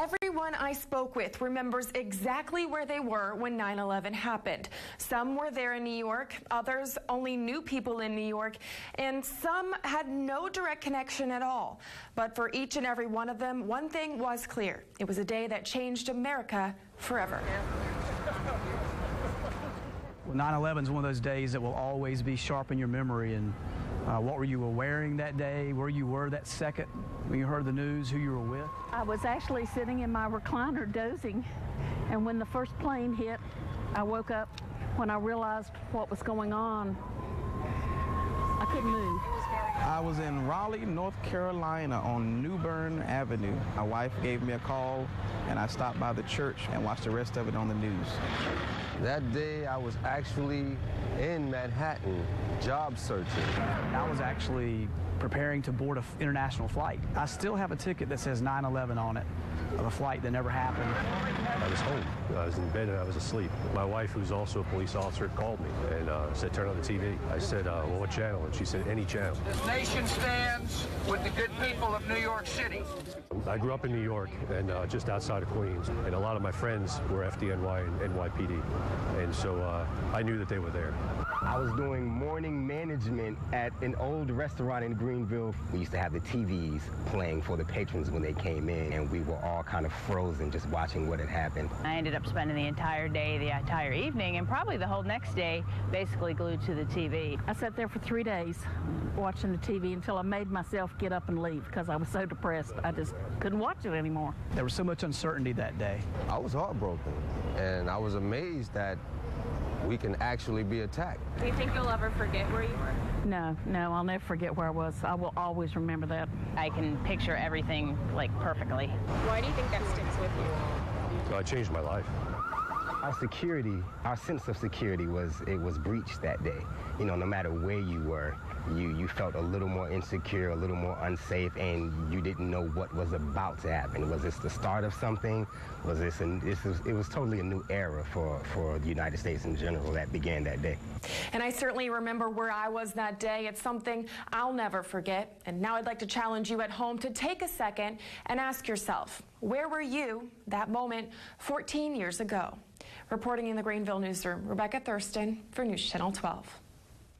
Everyone I spoke with remembers exactly where they were when 9/11 happened. Some were there in New York, others only knew people in New York, and some had no direct connection at all. But for each and every one of them, one thing was clear. It was a day that changed America forever. Well, 9/11 is one of those days that will always be sharp in your memory. And what were you wearing that day, where you were that second when you heard the news, who you were with? I was actually sitting in my recliner dozing, and when the first plane hit, I woke up. When I realized what was going on, I couldn't move. I was in Raleigh, North Carolina on New Bern Avenue. My wife gave me a call, and I stopped by the church and watched the rest of it on the news. That day, I was actually in Manhattan, job searching. I was actually preparing to board an international flight. I still have a ticket that says 9/11 on it, of a flight that never happened. I was home. I was in bed and I was asleep. My wife, who's also a police officer, called me and said, turn on the TV. I said, well, what channel? And she said, any channel. This nation stands with the good people of New York City. I grew up in New York and just outside of Queens, and a lot of my friends were FDNY and NYPD, and so I knew that they were there. I was doing morning management at an old restaurant in Greenville. We used to have the TVs playing for the patrons when they came in, and we were all kind of frozen just watching what had happened. I ended up spending the entire day, the entire evening, and probably the whole next day basically glued to the TV. I sat there for 3 days watching the TV until I made myself get up and leave because I was so depressed. I just couldn't watch it anymore. There was so much uncertainty that day. I was heartbroken, and I was amazed that we can actually be attacked. Do you think you'll ever forget where you were? No, I'll never forget where I was. I will always remember that. I can picture everything, like, perfectly. Why do you think that sticks with you? It changed my life. Our security, our sense of security was breached that day. You know, no matter where you were, you felt a little more insecure, a little more unsafe, and you didn't know what was about to happen. Was this the start of something? Was this, it was totally a new era for the United States in general that began that day. And I certainly remember where I was that day. It's something I'll never forget. And now I'd like to challenge you at home to take a second and ask yourself, where were you that moment 14 years ago? Reporting in the Greenville newsroom, Rebekah Thurston for News Channel 12.